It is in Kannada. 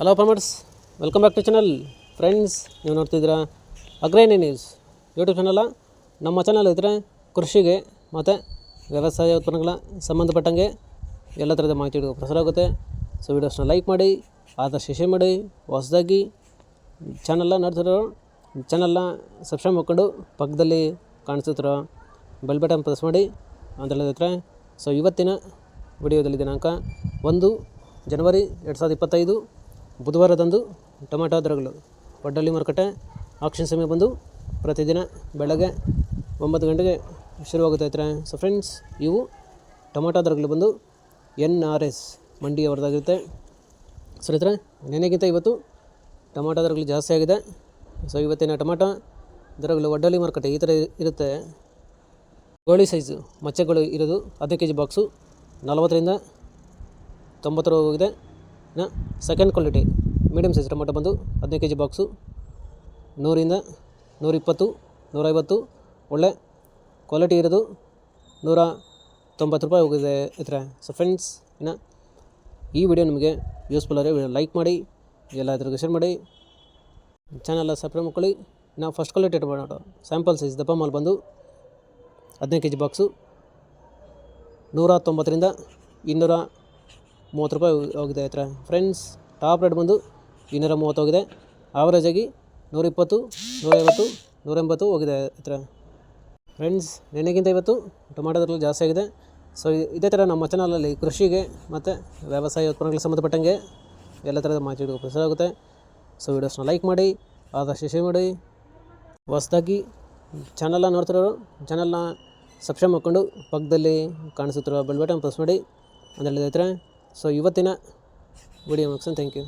Hello farmers, welcome back to channel. Friends, ನೀವು ನೋಡ್ತಿದ್ದೀರಾ ಅಗ್ರೈನಿ ನ್ಯೂಸ್ ಯೂಟ್ಯೂಬ್ ಚಾನಲ. ನಮ್ಮ ಚಾನಲ್ ಇದ್ದರೆ ಕೃಷಿಗೆ ಮತ್ತು ವ್ಯವಸಾಯ ಉತ್ಪನ್ನಗಳ ಸಂಬಂಧಪಟ್ಟಂಗೆ ಎಲ್ಲ ಥರದ ಮಾಹಿತಿಗಳು ಪ್ರಸಾರ ಆಗುತ್ತೆ. ಸೊ ವೀಡಿಯೋಸ್ನ ಲೈಕ್ ಮಾಡಿ, ಆದಷ್ಟು ಶೇರ್ ಮಾಡಿ. ಹೊಸದಾಗಿ ಚಾನಲ್ನ ನೋಡ್ತಿರೋ ಚಾನಲ್ನ ಸಬ್ಸ್ಕ್ರೈಬ್ ಮಾಡ್ಕೊಂಡು ಪಕ್ಕದಲ್ಲಿ ಕಾಣಿಸ್ತಿರೋ ಬೆಲ್ ಬಟನ್ ಪ್ರೆಸ್ ಮಾಡಿ ಅಂತ ಹೇಳಿದ್ರೆ. ಸೊ ಇವತ್ತಿನ ವಿಡಿಯೋದಲ್ಲಿ ದಿನಾಂಕ 1 ಜನವರಿ 2025 ಬುಧವಾರದಂದು ಟೊಮೆಟೊ ದರಗಳು ಒಡ್ಡಳ್ಳಿ ಮಾರುಕಟ್ಟೆ ಆಕ್ಷನ್ ಸಮಯ ಬಂದು ಪ್ರತಿದಿನ ಬೆಳಗ್ಗೆ 9 ಗಂಟೆಗೆ ಶುರುವಾಗುತ್ತೈತೆ. ಸೊ ಫ್ರೆಂಡ್ಸ್, ಇವು ಟೊಮೆಟೊ ದರಗಳು ಬಂದು NRS ಮಂಡಿಯವರದಾಗಿರುತ್ತೆ. ಸ್ನೇಹಿತರೆ, ನೆನೆಗಿಂತ ಇವತ್ತು ಟೊಮೆಟೊ ದರಗಳು ಜಾಸ್ತಿ ಆಗಿದೆ. ಸೊ ಇವತ್ತಿನ ಟೊಮೆಟೊ ದರಗಳು ಒಡ್ಡಳ್ಳಿ ಮಾರುಕಟ್ಟೆ ಈ ಥರ ಇರುತ್ತೆ. ಗೋಳಿ ಸೈಜು ಮಚ್ಚೆಗಳು ಇರೋದು 10 kg ಬಾಕ್ಸು 40ರಿಂದ 90 ಹೋಗಿದೆ. ಇನ್ನು second quality medium size tomato ಬಂದು 15 kg ಬಾಕ್ಸು 100ರಿಂದ 120, 150. ಒಳ್ಳೆ ಕ್ವಾಲಿಟಿ ಇರೋದು 190 ರೂಪಾಯಿ ಹೋಗಿದೆ ಇದ್ರೆ. ಸೊ ಫ್ರೆಂಡ್ಸ್, ಇನ್ನು ಈ ವಿಡಿಯೋ ನಿಮಗೆ ಯೂಸ್ಫುಲ್ ಆದರೆ ವಿಡಿಯೋ ಲೈಕ್ ಮಾಡಿ, ಎಲ್ಲರಿಗೂ ಶೇರ್ ಮಾಡಿ, ಚಾನಲ್ ಸಬ್ಸ್ಕ್ರೈಬ್ ಮಾಡ್ಕೊಳ್ಳಿ. ಇನ್ನು first quality tomato sample size ದಪ್ಪ ಮಾಲ್ ಬಂದು 15 kg ಬಾಕ್ಸು 190ರಿಂದ 230 ರೂಪಾಯಿ ಹೋಗಿದೆ ಇದ್ರೆ. ಫ್ರೆಂಡ್ಸ್, ಟಾಪ್ ರೇಟ್ ಬಂದು 230 ಹೋಗಿದೆ. ಆವರೇಜಾಗಿ 120, 150, 180 ಹೋಗಿದೆ ಇದ್ರೆ. ಫ್ರೆಂಡ್ಸ್, ನೆನೆಗಿಂತ ಇವತ್ತು ಟೊಮೆಟೊ ದರ ಜಾಸ್ತಿ ಆಗಿದೆ. ಸೊ ಇದೇ ಥರ ನಮ್ಮ ಚಾನಲಲ್ಲಿ ಕೃಷಿಗೆ ಮತ್ತು ವ್ಯವಸಾಯ ಉತ್ಪನ್ನಗಳಿಗೆ ಸಂಬಂಧಪಟ್ಟಂಗೆ ಎಲ್ಲ ಥರದ ಮಾಹಿತಿಗಳು ಪ್ರಸಾರ ಆಗುತ್ತೆ. ಸೊ ವೀಡಿಯೋಸ್ನ ಲೈಕ್ ಮಾಡಿ, ಆದಷ್ಟು ಶೇರ್ ಮಾಡಿ. ಹೊಸದಾಗಿ ಚಾನಲ್ನ ನೋಡ್ತಿರೋರು ಚಾನಲ್ನ ಸಬ್ಸ್ಕ್ರೈಬ್ ಮಾಡ್ಕೊಂಡು ಪಕ್ಕದಲ್ಲಿ ಕಾಣಿಸುತ್ತಿರೋ ಬೆಲ್ ಬಟನ್ ಪ್ರೆಸ್ ಮಾಡಿ ಅಂತ ಹೇಳಿದ್ರೆ. ಸೊ ಇವತ್ತಿನ ವಿಡಿಯೋ ಮುಗಿಸೋಣ. Thank you.